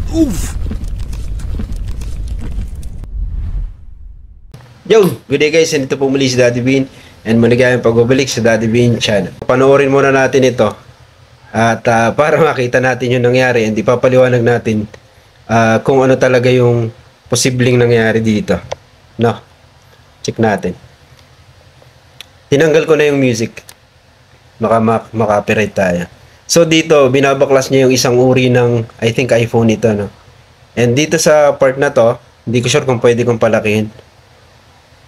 Oof! Yo! Good day guys, and ito po muli si Daddy Bean and maligayang pagbabalik sa Daddy Bean channel. Panoorin muna natin ito at para makita natin yung nangyari and ipapaliwanag natin kung ano talaga yung posibleng nangyari dito. No? Check natin. Tinanggal ko na yung music. Maka-copyright tayo. So dito, binabaklas niya yung isang uri ng, I think, iPhone ito. No? And dito sa part na to, hindi ko sure kung pwede kong palakihin.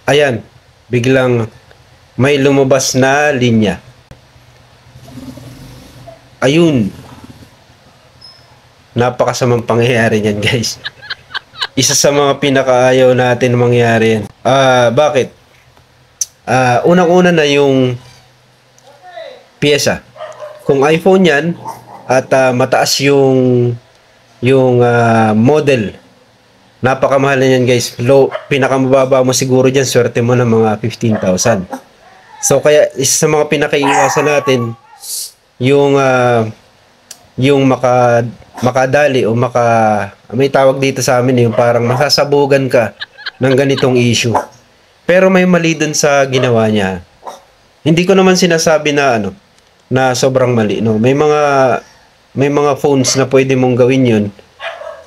Ayan, biglang may lumabas na linya. Ayun. Napakasamang pangyayari niyan, guys. Isa sa mga pinakaayaw natin mangyari yan. Bakit? Unang-una na yung piyesa. Kung iPhone yan at mataas yung model, napakamahal na yan guys. Pinakamababa mo siguro dyan, swerte mo na mga 15,000. So kaya isa sa mga pinakaiwasan natin yung makadali o may tawag dito sa amin yung parang masasabugan ka ng ganitong issue. Pero may mali dun sa ginawa niya. Hindi ko naman sinasabi na sobrang mali, no. May mga phones na pwede mong gawin 'yun.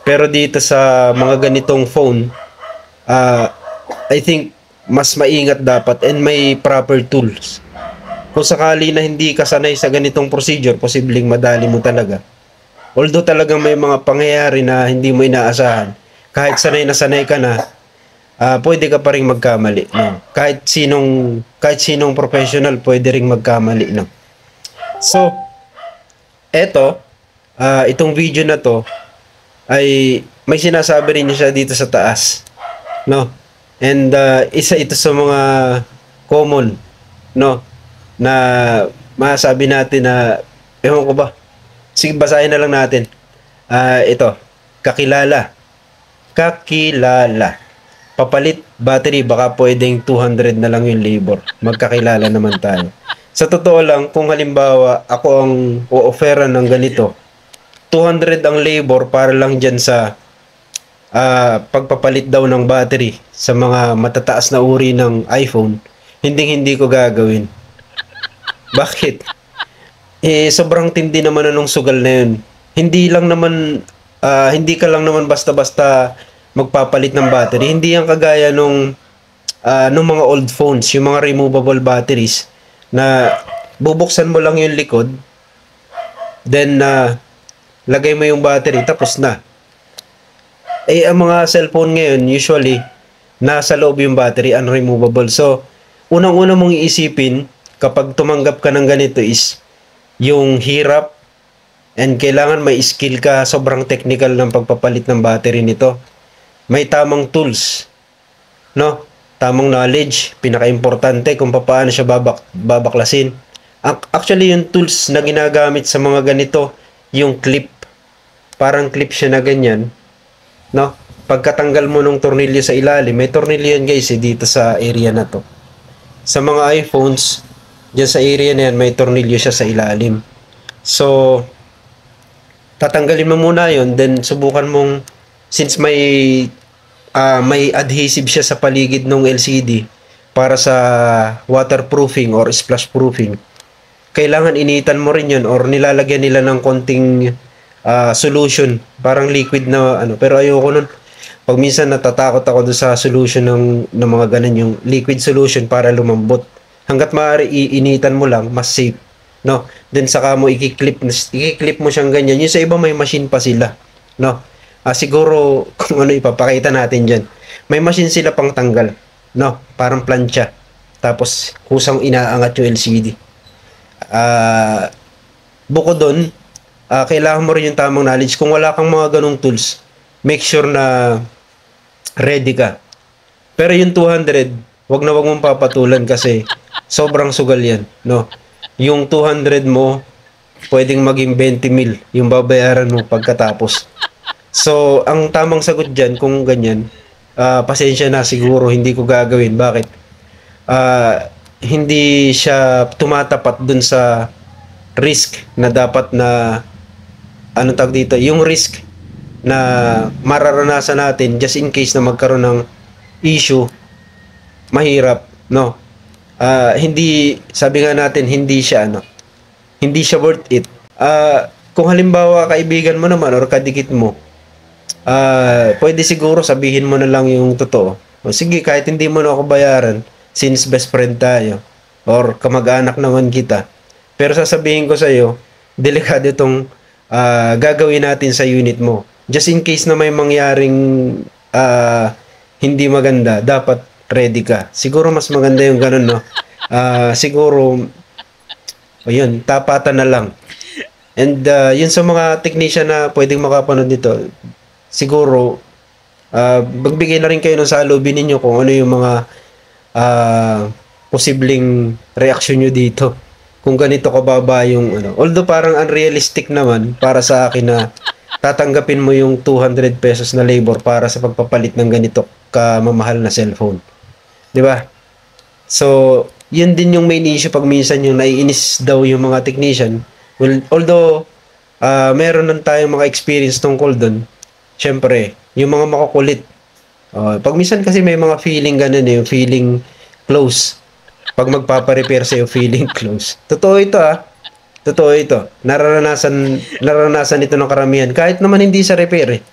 Pero dito sa mga ganitong phone, I think mas maingat dapat and may proper tools. Kung sakali na hindi ka sanay sa ganitong procedure, posibleng madali mo talaga. Although talagang may mga pangyayari na hindi mo inaasahan, kahit sanay ka na, pwede ka pa rin magkamali, no? Kahit sinong professional pwede ring magkamali, no? So, itong video na to ay may sinasabi rin siya dito sa taas, no? And isa ito sa mga common, no, na masabi natin na ewan ko ba. Sige, basahin na lang natin. Ito, kakilala. Papalit battery, baka pwedeng 200 na lang yung labor. Magkakilala naman tayo. Sa totoo lang, kung halimbawa ako ang o-offeran ng ganito, 200 ang labor para lang dyan sa pagpapalit daw ng battery sa mga matataas na uri ng iPhone, hindi ko gagawin. Bakit? Sobrang tindi naman nung sugal na yun. Hindi ka lang naman basta-basta magpapalit ng battery. Hindi yan kagaya nung mga old phones, yung mga removable batteries na bubuksan mo lang yung likod, then lagay mo yung battery, tapos na. Ang mga cellphone ngayon, usually, nasa loob yung battery, unremovable. So, unang-una mong iisipin, kapag tumanggap ka ng ganito is, yung hirap, and kailangan may skill ka, sobrang technical ng pagpapalit ng battery nito. May tamang tools, no? Tamang knowledge, pinaka-importante kung paano siya babaklasin. Actually, yung tools na ginagamit sa mga ganito, yung clip, parang clip siya na ganyan, no? Pagkatanggal mo ng tornilyo sa ilalim, may tornilyo yan guys, dito sa area na to. Sa mga iPhones, dyan sa area na yan, may tornilyo siya sa ilalim. So, tatanggalin mo muna yon, then subukan mong, since may adhesive siya sa paligid ng LCD para sa waterproofing or splash proofing, kailangan initan mo rin yun or nilalagyan nila ng konting solution, parang liquid na pero ayoko nun. Pag minsan natatakot ako doon sa solution ng mga ganun, yung liquid solution para lumambot. Hanggat maaari iinitan mo lang, mas safe, no? Then saka mo i-clip mo siyang ganyan. Yung sa iba may machine pa sila, no? Siguro kung ano ipapakita natin diyan. May machine sila pang tanggal, no? Parang plancha. Tapos kusang inaangat yung LCD. Bukod doon, kailangan mo rin yung tamang knowledge. Kung wala kang mga ganung tools, make sure na ready ka. Pero yung 200, wag mong papatulan kasi sobrang sugal yan, no? Yung 200 mo, pwedeng maging 20,000 yung babayaran mo pagkatapos. So, ang tamang sagot dyan, kung ganyan, pasensya na, siguro hindi ko gagawin. Bakit? Hindi siya tumatapat dun sa risk na dapat na, ano tawag dito, yung risk na mararanasan natin just in case na magkaroon ng issue, mahirap, no? Hindi, sabi nga natin, hindi siya worth it. Kung halimbawa kaibigan mo naman or kadikit mo, pwede siguro sabihin mo na lang yung totoo. O sige, kahit hindi mo na ako bayaran, since best friend tayo, or kamag-anak naman kita. Pero sasabihin ko sa'yo, delikado itong gagawin natin sa unit mo. Just in case na may mangyaring hindi maganda, dapat ready ka. Siguro mas maganda yung ganun, no? Siguro, ayun, tapatan na lang. And yun sa mga technician na pwedeng makapanood dito, siguro, magbigay na rin kayo ng salubin ninyo kung ano yung mga posibleng reaksyon nyo dito. Kung ganito kababa yung ano. Although parang unrealistic naman para sa akin na tatanggapin mo yung 200 pesos na labor para sa pagpapalit ng ganito kamamahal na cellphone. 'Di ba? So, yun din yung main issue pag minsan yung naiinis daw yung mga technician. Well, although meron lang tayong mga experience tungkol doon. Syempre, yung mga makukulit. Pag minsan kasi may mga feeling ganun yung feeling close. Pag magpapa-repair sa'yo, feeling close. Totoo ito Totoo ito. Nararanasan ito ng karamihan. Kahit naman hindi sa repair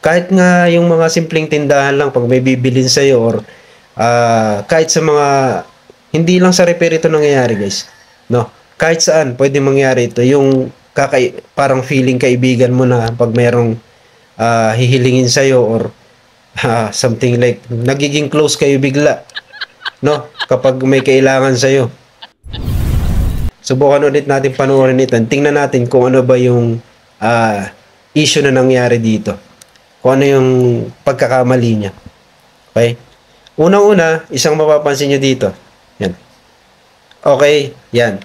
Kahit nga yung mga simpleng tindahan lang pag may bibilin sa'yo or kahit sa mga hindi lang sa repair ito nangyayari, guys. No? Kahit saan pwede mangyari ito. Yung parang feeling kaibigan mo na pag merong hihilingin sa'yo or something like nagiging close kayo bigla. No? Kapag may kailangan sa'yo. Subukan ulit natin panoorin ito. Tingnan natin kung ano ba yung issue na nangyari dito. Kung ano yung pagkakamali niya. Okay? Unang-una, isang mapapansin nyo dito. Yan. Okay, yan.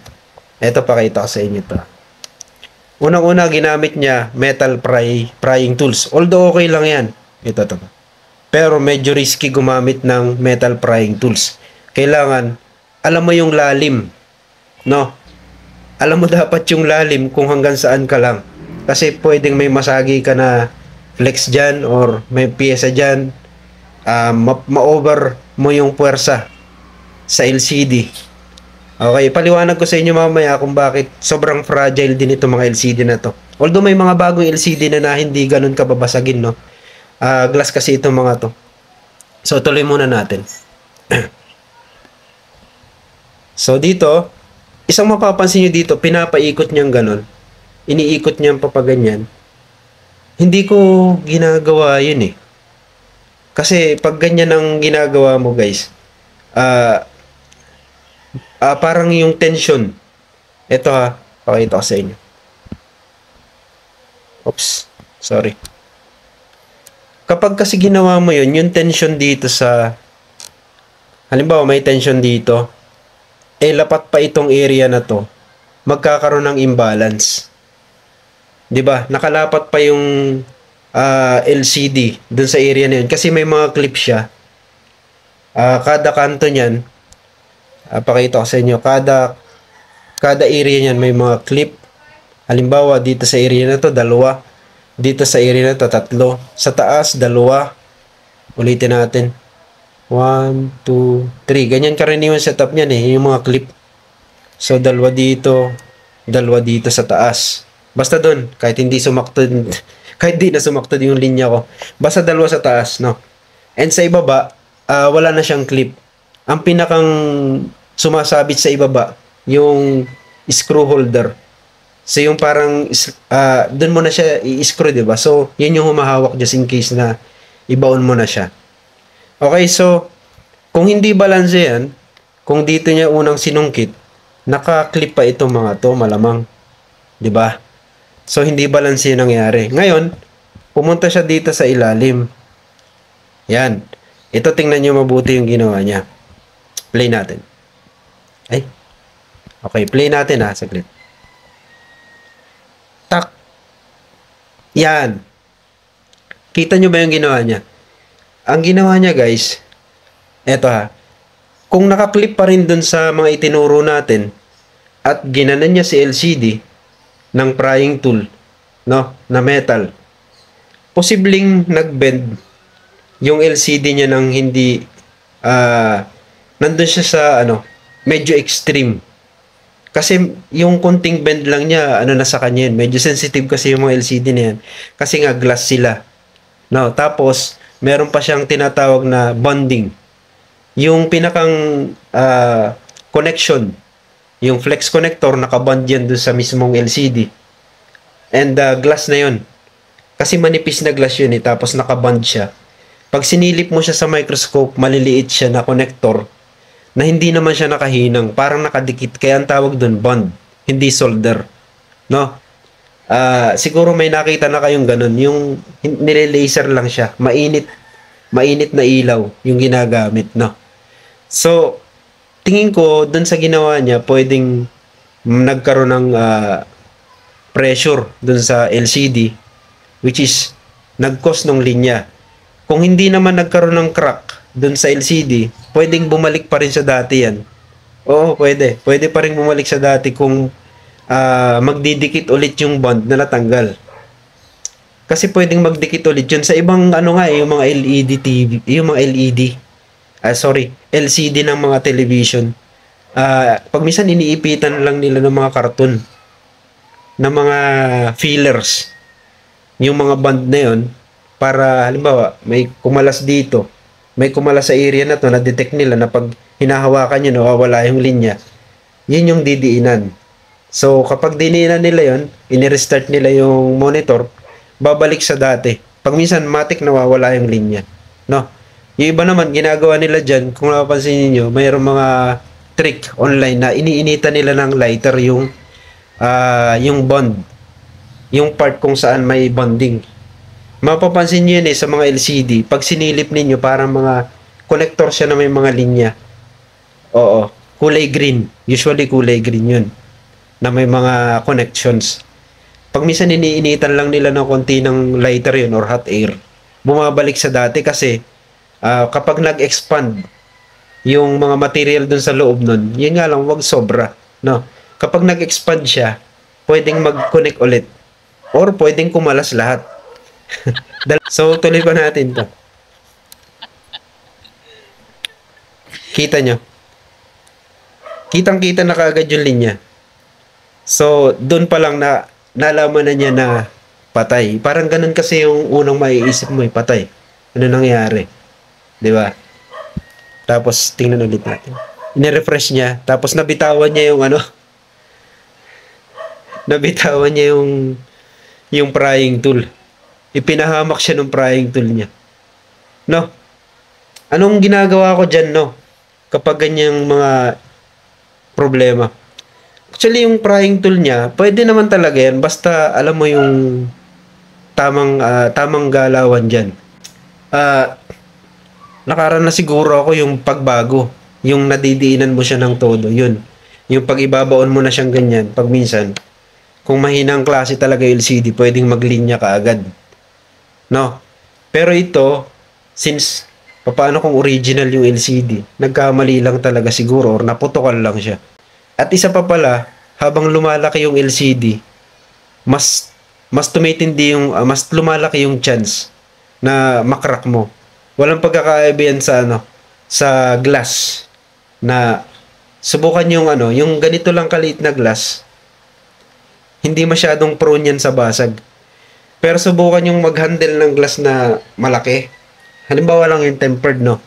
Ito, pakita ko sa inyo to. Unang-una, ginamit niya metal prying tools. Although okay lang yan. Ito. Pero medyo risky gumamit ng metal prying tools. Kailangan, alam mo yung lalim. No? Alam mo dapat yung lalim kung hanggang saan ka lang. Kasi pwedeng may masagi ka na flex dyan or may pyesa dyan. Ma-over mo yung puwersa sa LCD. Okay, paliwanag ko sa inyo mamaya kung bakit sobrang fragile din itong mga LCD na to. Although may mga bagong LCD na hindi ganun kababasagin, no? Glass kasi itong mga to. So, tuloy muna natin. So, dito, isang mapapansin nyo dito, pinapaikot niyang ganun. Iniikot niyang papaganyan. Hindi ko ginagawa yun Kasi pag ganyan ang ginagawa mo, guys, parang yung tension. Ito pakita ko sa inyo. Oops, sorry. Kapag kasi ginawa mo yun, yung tension dito halimbawa may tension dito, lapat pa itong area na to, magkakaroon ng imbalance. 'Di ba? Nakalapat pa yung LCD dun sa area na yun kasi may mga clip siya. Kada kanto niyan, pakita ko sa inyo, kada area niyan may mga clip. Halimbawa, dito sa area na to, 2. Dito sa area na to, 3. Sa taas, 2. Ulitin natin. 1, 2, 3. Ganyan karaniwan setup niyan yung mga clip. So, 2 dito, 2 dito sa taas. Basta doon, kahit hindi sumaktod, kahit di na sumaktod yung linya ko. Basta 2 sa taas, no? And sa ibaba, wala na siyang clip. Ang pinakang sumasabit sa ibaba, yung screw holder. So, yung parang, doon mo na siya i-screw, diba? So, yun yung humahawak just in case na ibaon mo na siya. Okay, so, kung hindi balanse yan, kung dito niya unang sinungkit, naka-clip pa itong mga to, malamang. Diba? So, hindi balanse yung nangyari. Ngayon, pumunta siya dito sa ilalim. Yan. Ito, tingnan nyo mabuti yung ginawa niya. Play natin. Okay, play natin saglit. Tak. Yan. Kita nyo ba yung ginawa niya? Ang ginawa niya, guys, eto kung nakaklip pa rin dun sa mga itinuro natin at ginanan niya si LCD ng prying tool, no, na metal, posibleng nag-bend yung LCD niya ng hindi nandun siya sa medyo extreme. Kasi yung konting bend lang niya, na sa kanya yun. Medyo sensitive kasi yung mga LCD na yan. Kasi nga glass sila. No, tapos meron pa siyang tinatawag na bonding. Yung pinakang connection, yung flex connector, nakabond yan doon sa mismong LCD. And glass na yun. Kasi manipis na glass yun tapos nakabond siya. Pag sinilip mo siya sa microscope, maliliit siya na connector na hindi naman siya nakahinang, parang nakadikit. Kaya ang tawag doon, bond, hindi solder. No? Siguro may nakita na kayong ganun. Yung nile-laser lang siya. Mainit na ilaw yung ginagamit. No? So, tingin ko, doon sa ginawa niya, pwedeng nagkaroon ng pressure doon sa LCD, which is nag-cause ng linya. Kung hindi naman nagkaroon ng crack doon sa LCD, pwedeng bumalik pa rin sa dati yan. Oo, pwede. Pwede pa rin bumalik sa dati kung magdidikit ulit yung bond na natanggal. Kasi pwedeng magdikit ulit yun. Sa ibang yung mga LED TV, yung mga LED, LCD ng mga television. Pag minsan iniipitan lang nila ng mga cartoon, ng mga fillers, yung mga band na yun, para halimbawa may kumalas dito, may kumalas sa area na to, na-detect nila na pag hinahawakan nyo, nawawala yung linya, yun yung didiinan. So kapag diniinan nila yun, inirestart nila yung monitor, babalik sa dati. Pag minsan matik nawawala yung linya, no? Yung iba naman ginagawa nila dyan, kung napapansin niyo, mayroong mga trick online na iniinitan nila ng lighter yung bond, yung part kung saan may bonding. Mapapansin niyo yun sa mga LCD. Pag sinilip ninyo, parang mga connector siya na may mga linya. Oo. Kulay green. Usually kulay green yun. Na may mga connections. Pag minsan iniinitan lang nila ng konti ng lighter yun or hot air, bumabalik sa dati kasi kapag nag-expand yung mga material dun sa loob nun, yun nga lang, wag sobra. No? Kapag nag-expand siya, pwedeng mag-connect ulit. Or pwedeng kumalas lahat. So, tuloy pa natin to. Kita nyo? Kitang-kita na kaagad yung linya. So, doon pa lang nalaman na niya na patay. Parang ganun kasi yung unang maiisip mo, patay. Ano nangyari? Di ba? Tapos, tingnan ulit natin. Ine-refresh niya. Tapos, nabitawan niya yung nabitawan niya yung prying tool. Ipinahamak siya ng prying tool niya. No? Anong ginagawa ko dyan, no? Kapag ganyang mga problema. Actually, yung prying tool niya, pwede naman talaga yan. Basta, alam mo yung tamang galawan dyan. Nakaraan na siguro ako yung pagbago. Yung nadidiinan mo siya ng todo. Yun. Yung pag ibabaon mo na siyang ganyan, pag minsan, kung mahinang klase talaga yung LCD, pwedeng maglinya ka agad. No? Pero ito, since paano kung original yung LCD, nagkamali lang talaga siguro or naputukan lang siya. At isa pa pala, habang lumalaki yung LCD, mas tumitindi yung mas lumalaki yung chance na makrack mo. Walang pagkakaiba yan sa glass na subukan yung yung ganito lang kaliit na glass. Hindi masyadong prone yan sa basag. Pero subukan yung mag-handle ng glass na malaki. Halimbawa lang yung tempered, no?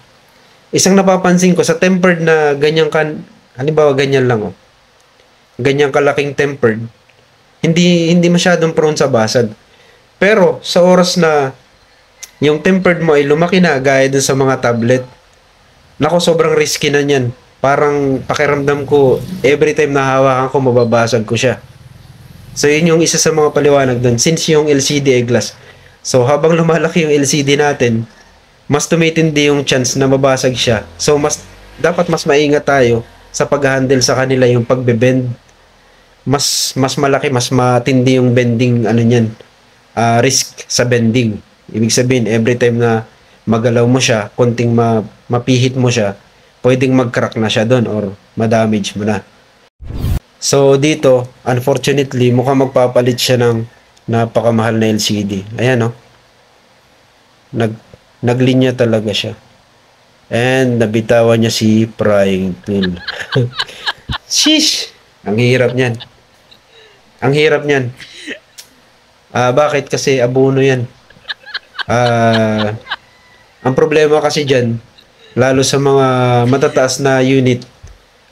Isang napapansin ko, sa tempered na halimbawa ganyan lang, ganyang kalaking tempered, hindi masyadong prone sa basag. Pero, sa oras na yung tempered mo ay lumaki na, gaya dun sa mga tablet, nako, sobrang risky na yan. Parang pakiramdam ko, every time na hawakan ko, mababasag ko siya. So, yun yung isa sa mga paliwanag doon. Since yung LCD ay glass. So, habang lumalaki yung LCD natin, mas tumitindi yung chance na mabasag siya. So, dapat mas maingat tayo sa pag-handle sa kanila yung pagbe-bend. Mas malaki, mas matindi yung bending, niyan. Risk sa bending. Ibig sabihin, every time na magalaw mo siya, konting mapihit mo siya, pwedeng mag-crack na siya doon or ma-damage mo na. So, dito, unfortunately, mukhang magpapalit siya ng napakamahal na LCD. Ayan, no? Nag, naglinya talaga siya. And nabitawan niya si prying tool. Sheesh! Ang hirap niyan. Ang hirap niyan. Bakit? Kasi abono yan. Ang problema kasi dyan, lalo sa mga matataas na unit,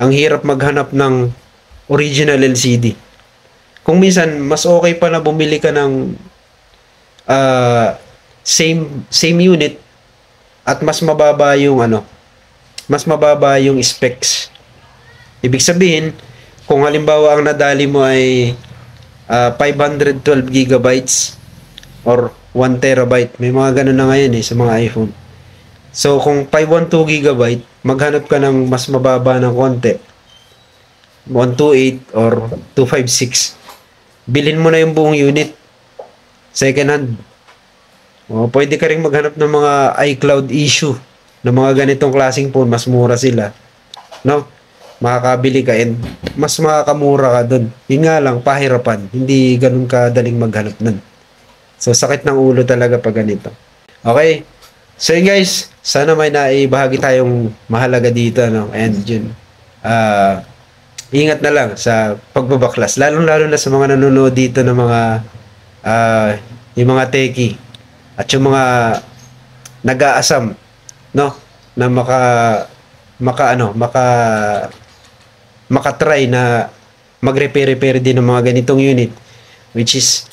ang hirap maghanap ng original LCD. Kung minsan, mas okay pa na bumili ka ng same unit at mas mababa yung mas mababa yung specs. Ibig sabihin, kung halimbawa ang nadali mo ay 512 gigabytes or 1 terabyte, may mga ganun na ngayon sa mga iPhone. So kung 512 gigabyte, maghanap ka ng mas mababa ng konti, 128 or 256. Bilhin mo na yung buong unit, second hand. Pwede ka rin maghanap ng mga iCloud issue ng mga ganitong klaseng phone, mas mura sila. No? Makakabili ka and mas makakamura ka doon. Yun nga lang, pahirapan. Hindi ganun kadaling maghanap nun. So, sakit ng ulo talaga pag ganito. Okay? So, yun guys, sana may naibahagi tayong mahalaga dito, no? And yun, ingat na lang sa pagbabaklas. Lalong-lalo na sa mga nanonood dito ng mga, yung mga techie at yung mga nag-aasam, no? Na makatry na mag-repair din ng mga ganitong unit, which is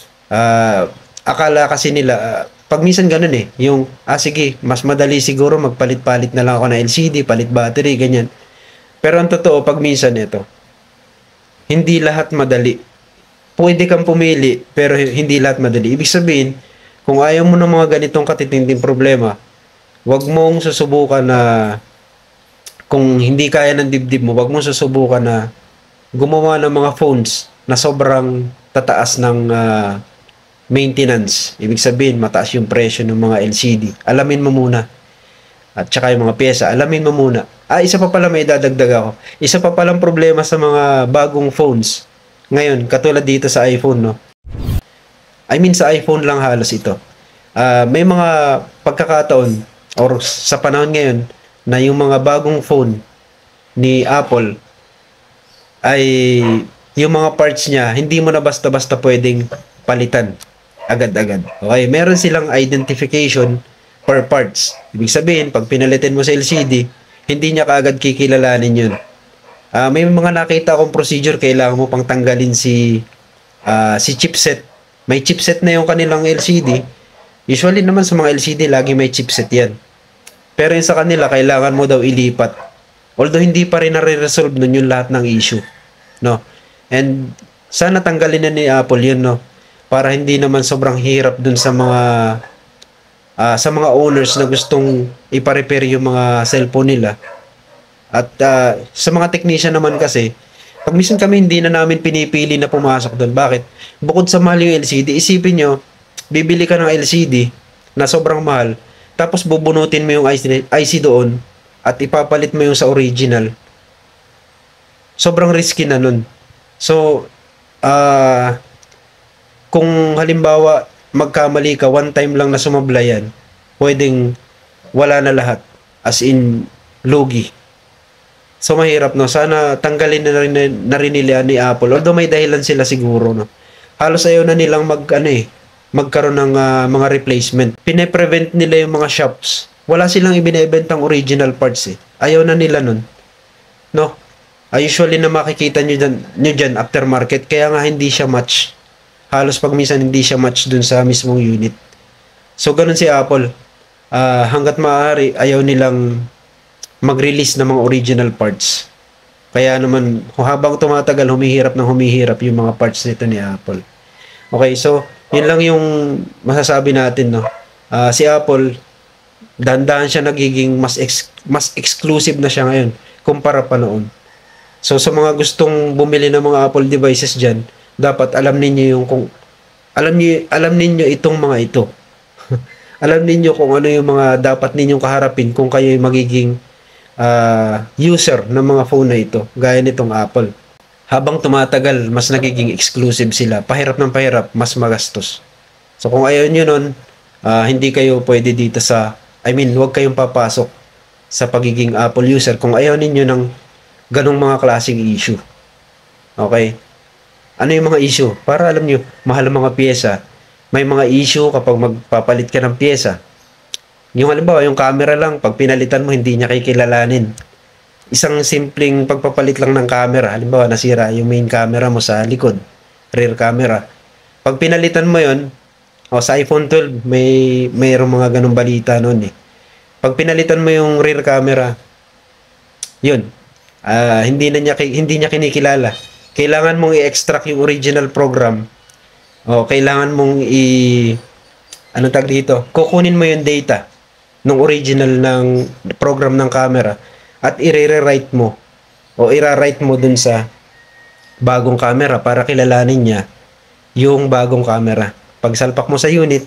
akala kasi nila pag minsan ganun yung sige, mas madali siguro magpalit-palit na lang ako ng LCD, palit battery, ganyan. Pero ang totoo, pag minsan hindi lahat madali. Pwede kang pumili, pero hindi lahat madali. Ibig sabihin, kung ayaw mo ng mga ganitong katitinding problema, wag mong susubukan na, kung hindi kaya ng dibdib mo, wag mong susubukan na gumawa ng mga phones na sobrang tataas ng maintenance. Ibig sabihin, mataas yung presyo ng mga LCD. Alamin mo muna. At saka yung mga pyesa, alamin mo muna. Isa pa pala may dadagdag ako. Isa pa palang problema sa mga bagong phones ngayon, katulad dito sa iPhone, no? I mean, sa iPhone lang halos ito. May mga pagkakataon or sa panahon ngayon na yung mga bagong phone ni Apple ay yung mga parts niya, hindi mo na basta-basta pwedeng palitan agad-agad. Okay, meron silang identification per parts. Ibig sabihin, pag pinalitin mo sa LCD, hindi niya kaagad kikilalanin yun. May mga nakita akong procedure, kailangan mo pang tanggalin si chipset. May chipset na yung kanilang LCD. Usually naman sa mga LCD, lagi may chipset yan. Pero yung sa kanila, kailangan mo daw ilipat. Although hindi pa rin nare-resolve nun yung lahat ng issue. No? And sana tanggalin na ni Apple yun, no? Para hindi naman sobrang hirap dun sa mga owners na gustong ipa-repair yung mga cellphone nila. At sa mga technician naman kasi, pag minsan kami hindi na namin pinipili na pumasok doon. Bakit? Bukod sa mahal yung LCD, isipin nyo, bibili ka ng LCD na sobrang mahal, tapos bubunutin mo yung IC doon at ipapalit mo yung sa original. Sobrang risky na nun. So, kung halimbawa magkamali ka, one time lang na sumabla yan, pwedeng wala na lahat. As in, lugi. So, mahirap, no? Sana tanggalin na rin nila ni Apple. Although may dahilan sila siguro, no? Halos ayaw na nilang magkaroon ng mga replacement. Pine-prevent nila yung mga shops. Wala silang ibinebentang original parts Ayaw na nila nun. No? Usually na makikita nyo dyan aftermarket, kaya nga hindi siya match. Halos pag minsan hindi siya match dun sa mismong unit. So, ganun si Apple. Hanggat maaari, ayaw nilang mag-release ng mga original parts. Kaya naman, habang tumatagal, humihirap yung mga parts nito ni Apple. Okay, so, yun lang yung masasabi natin, no? Si Apple, dahan-dahan siya nagiging mas exclusive na siya ngayon kumpara pa noon. So, sa mga gustong bumili ng mga Apple devices dyan, dapat alam ninyo alam ninyo itong mga ito. Alam ninyo kung ano yung mga dapat ninyong kaharapin kung kayo ay magiging user ng mga phone na ito, gaya nitong Apple. Habang tumatagal, mas nagiging exclusive sila. Pahirap ng pahirap, mas magastos. So kung ayaw nyo nun, Hindi kayo pwede dito huwag kayong papasok sa pagiging Apple user kung ayaw ninyo ng ganong mga klaseng issue. Okay? Ano yung mga issue? Para alam nyo, mahal ang mga pyesa. May mga issue kapag magpapalit ka ng pyesa. Yung halimbawa, yung camera lang, pag pinalitan mo, hindi niya kikilalanin. Isang simpleng pagpapalit lang ng camera. Halimbawa, nasira yung main camera mo sa likod, rear camera. Pag pinalitan mo yon, sa iPhone 12, mayroong mga ganong balita noon eh. Pag pinalitan mo yung rear camera, yun, hindi niya kinikilala. Kailangan mong i-extract yung original program. O kailangan mong anong tag dito? Kukunin mo yung data ng original ng program ng camera at i-rewrite mo o i-write mo dun sa bagong camera para kilalanin niya yung bagong camera. Pag salpak mo sa unit,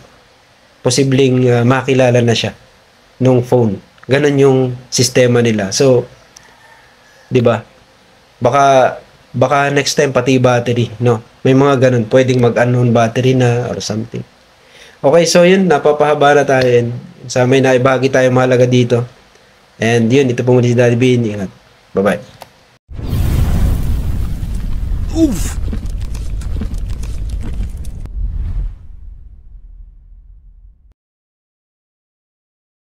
posibleng makilala na siya nung phone. Ganon yung sistema nila. So, 'di ba? Baka next time pati battery, no? May mga ganun, pwedeng mag-unknown battery na or something. Okay, so yun, napapahaba na tayo. Sa may naibagi tayo mahalaga dito. And yun, ito po muli si Daddy Bean. Ingat. Bye-bye. Oof!